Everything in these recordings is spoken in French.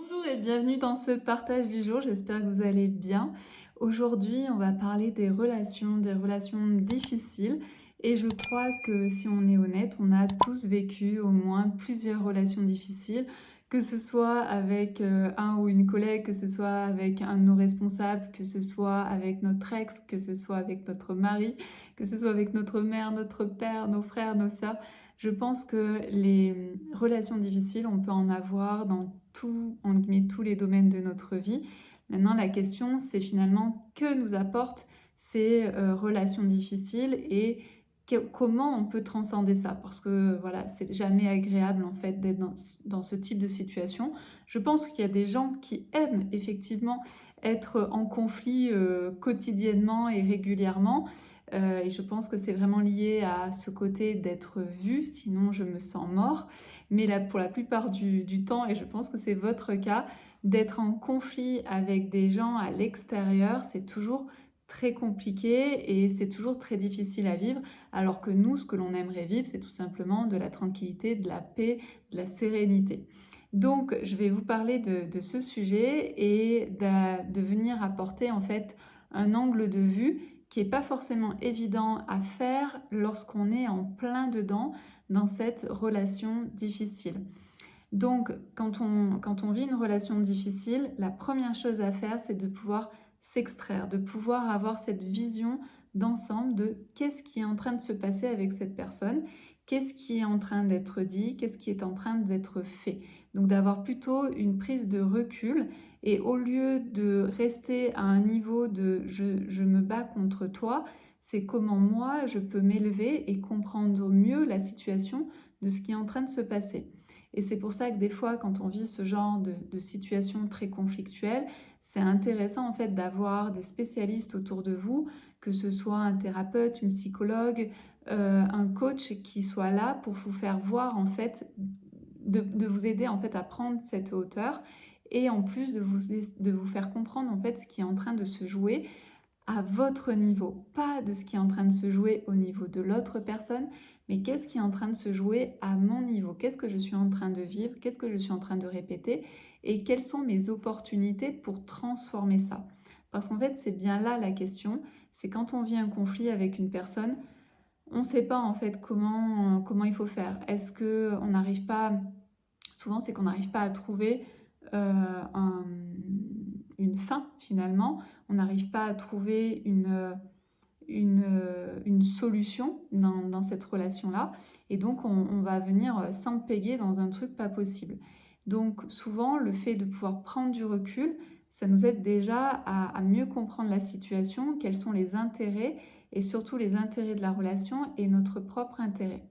Bonjour et bienvenue dans ce partage du jour, j'espère que vous allez bien. Aujourd'hui, on va parler des relations difficiles et je crois que si on est honnête, on a tous vécu au moins plusieurs relations difficiles, que ce soit avec un ou une collègue, que ce soit avec un de nos responsables, que ce soit avec notre ex, que ce soit avec notre mari, que ce soit avec notre mère, notre père, nos frères, nos sœurs. Je pense que les relations difficiles, on peut en avoir dans entre guillemets, tous les domaines de notre vie. Maintenant, la question, c'est finalement que nous apportent ces relations difficiles et comment on peut transcender ça. Parce que voilà, c'est jamais agréable en fait d'être dans ce type de situation. Je pense qu'il y a des gens qui aiment effectivement être en conflit quotidiennement et régulièrement. Et je pense que c'est vraiment lié à ce côté d'être vu, sinon je me sens mort. Mais là, pour la plupart du temps, et je pense que c'est votre cas, d'être en conflit avec des gens à l'extérieur, c'est toujours très compliqué et c'est toujours très difficile à vivre, alors que nous, ce que l'on aimerait vivre, c'est tout simplement de la tranquillité, de la paix, de la sérénité. Donc, je vais vous parler de ce sujet et de venir apporter en fait un angle de vue qui n'est pas forcément évident à faire lorsqu'on est en plein dedans dans cette relation difficile. Donc, quand on vit une relation difficile, la première chose à faire, c'est de pouvoir s'extraire, de pouvoir avoir cette vision d'ensemble de qu'est-ce qui est en train de se passer avec cette personne, qu'est-ce qui est en train d'être dit, qu'est-ce qui est en train d'être fait. Donc, d'avoir plutôt une prise de recul et au lieu de rester à un niveau de je me bats contre toi, c'est comment moi je peux m'élever et comprendre mieux la situation de ce qui est en train de se passer. Et c'est pour ça que des fois, quand on vit ce genre de situation très conflictuelle, c'est intéressant en fait d'avoir des spécialistes autour de vous, que ce soit un thérapeute, une psychologue, un coach qui soit là pour vous faire voir en fait, de vous aider en fait à prendre cette hauteur et en plus de vous faire comprendre en fait ce qui est en train de se jouer à votre niveau, pas de ce qui est en train de se jouer au niveau de l'autre personne, mais qu'est-ce qui est en train de se jouer à mon niveau, qu'est-ce que je suis en train de vivre, qu'est-ce que je suis en train de répéter et quelles sont mes opportunités pour transformer ça. Parce qu'en fait, c'est bien là la question, c'est quand on vit un conflit avec une personne, on ne sait pas en fait comment il faut faire. Est-ce qu'on n'arrive pas, souvent c'est qu'on n'arrive pas à trouver un une fin finalement, on n'arrive pas à trouver une solution dans cette relation-là et donc on va venir s'empéguer dans un truc pas possible. Donc souvent le fait de pouvoir prendre du recul, ça nous aide déjà à mieux comprendre la situation, quels sont les intérêts et surtout les intérêts de la relation et notre propre intérêt.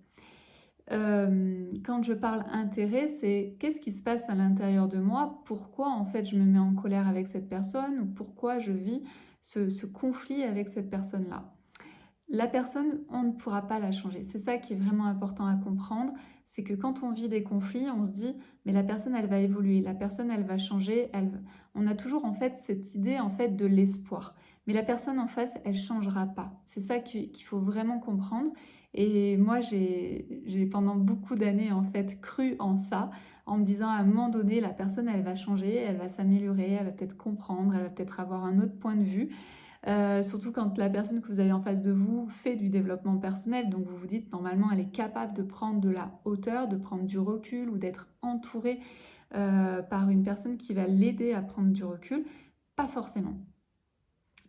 Quand je parle intérêt, c'est qu'est-ce qui se passe à l'intérieur de moi? Pourquoi en fait je me mets en colère avec cette personne? Ou pourquoi je vis ce conflit avec cette personne-là? La personne, on ne pourra pas la changer. C'est ça qui est vraiment important à comprendre, c'est que quand on vit des conflits, on se dit: «Mais la personne, elle va évoluer, la personne, elle va changer, on a toujours en fait cette idée en fait de l'espoir. Mais la personne en face, elle changera pas. C'est ça qu'il faut vraiment comprendre et moi, j'ai pendant beaucoup d'années en fait cru en ça, en me disant à un moment donné: «La personne, elle va changer, elle va s'améliorer, elle va peut-être comprendre, elle va peut-être avoir un autre point de vue». Surtout quand la personne que vous avez en face de vous fait du développement personnel, donc vous vous dites normalement elle est capable de prendre de la hauteur, de prendre du recul ou d'être entourée par une personne qui va l'aider à prendre du recul. Pas forcément.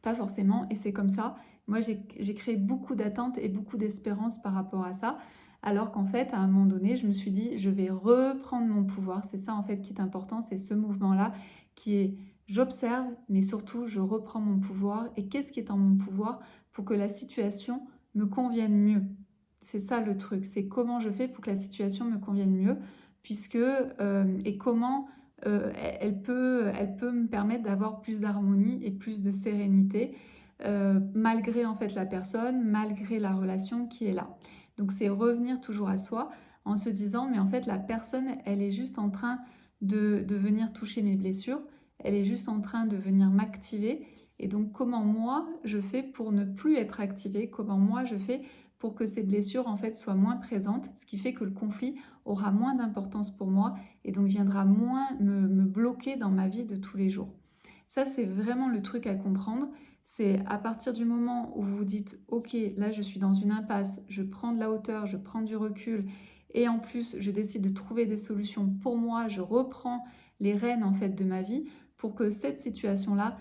Pas forcément, et c'est comme ça. Moi, j'ai créé beaucoup d'attentes et beaucoup d'espérances par rapport à ça, alors qu'en fait, à un moment donné, je me suis dit, je vais reprendre mon pouvoir. C'est ça, en fait, qui est important, c'est ce mouvement-là qui est, j'observe, mais surtout, je reprends mon pouvoir. Et qu'est-ce qui est en mon pouvoir pour que la situation me convienne mieux? C'est ça le truc, c'est comment je fais pour que la situation me convienne mieux, puisque, et comment elle peut me permettre d'avoir plus d'harmonie et plus de sérénité, malgré en fait la personne, malgré la relation qui est là. Donc c'est revenir toujours à soi en se disant: «Mais en fait la personne, elle est juste en train de venir toucher mes blessures, elle est juste en train de venir m'activer et donc comment moi je fais pour ne plus être activée? Comment moi je fais pour que ces blessures en fait soient moins présentes, ce qui fait que le conflit aura moins d'importance pour moi et donc viendra moins me bloquer dans ma vie de tous les jours. Ça, c'est vraiment le truc à comprendre. C'est à partir du moment où vous vous dites: «OK, là je suis dans une impasse, je prends de la hauteur, je prends du recul et en plus je décide de trouver des solutions pour moi, je reprends les rênes en fait de ma vie pour que cette situation-là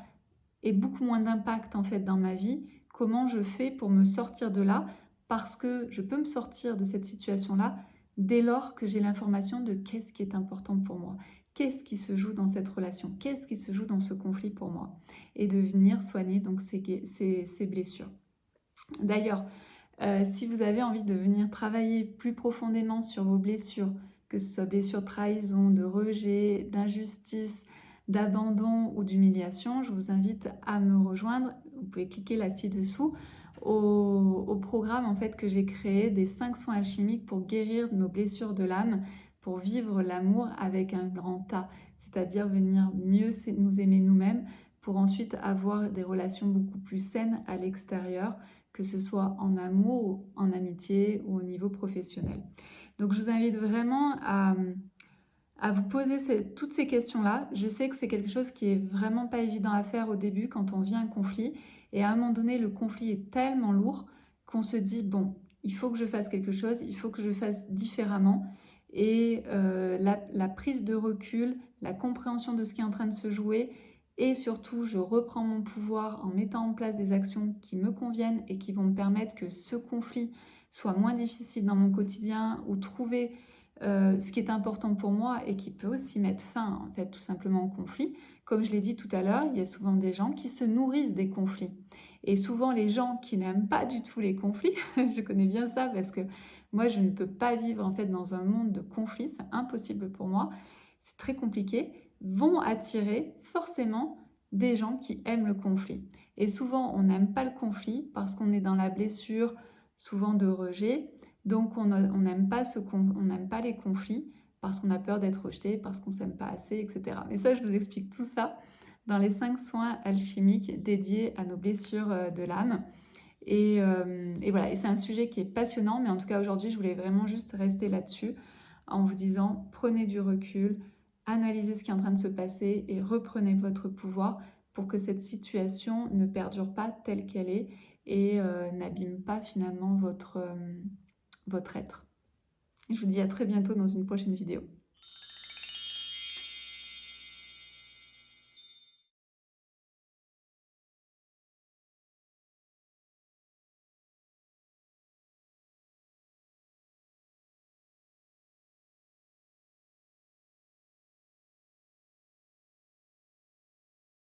ait beaucoup moins d'impact en fait dans ma vie. Comment je fais pour me sortir de là? Parce que je peux me sortir de cette situation-là dès lors que j'ai l'information de qu'est-ce qui est important pour moi. Qu'est-ce qui se joue dans cette relation? Qu'est-ce qui se joue dans ce conflit pour moi? Et de venir soigner donc ces blessures. D'ailleurs, si vous avez envie de venir travailler plus profondément sur vos blessures, que ce soit blessures de trahison, de rejet, d'injustice, d'abandon ou d'humiliation, je vous invite à me rejoindre. Vous pouvez cliquer là ci-dessous au programme en fait que j'ai créé des 5 soins alchimiques pour guérir nos blessures de l'âme, pour vivre l'amour avec un grand A, c'est-à-dire venir mieux nous aimer nous-mêmes pour ensuite avoir des relations beaucoup plus saines à l'extérieur, que ce soit en amour, en amitié ou au niveau professionnel. Donc je vous invite vraiment à vous poser toutes ces questions-là. Je sais que c'est quelque chose qui est vraiment pas évident à faire au début quand on vit un conflit. Et à un moment donné, le conflit est tellement lourd qu'on se dit, bon, il faut que je fasse quelque chose, il faut que je fasse différemment. Et la prise de recul, la compréhension de ce qui est en train de se jouer, et surtout, je reprends mon pouvoir en mettant en place des actions qui me conviennent et qui vont me permettre que ce conflit soit moins difficile dans mon quotidien ou trouver ce qui est important pour moi et qui peut aussi mettre fin, en fait, tout simplement au conflit. Comme je l'ai dit tout à l'heure, il y a souvent des gens qui se nourrissent des conflits. Et souvent, les gens qui n'aiment pas du tout les conflits, je connais bien ça parce que moi, je ne peux pas vivre en fait dans un monde de conflits, c'est impossible pour moi, c'est très compliqué, vont attirer forcément des gens qui aiment le conflit. Et souvent, on n'aime pas le conflit parce qu'on est dans la blessure, souvent de rejet, donc on n'aime pas, les conflits parce qu'on a peur d'être rejeté, parce qu'on ne s'aime pas assez, etc. Mais ça, je vous explique tout ça dans les 5 soins alchimiques dédiés à nos blessures de l'âme. Et voilà, et c'est un sujet qui est passionnant, mais en tout cas aujourd'hui, je voulais vraiment juste rester là-dessus en vous disant, prenez du recul, analysez ce qui est en train de se passer et reprenez votre pouvoir pour que cette situation ne perdure pas telle qu'elle est et n'abîme pas finalement votre être. Je vous dis à très bientôt dans une prochaine vidéo.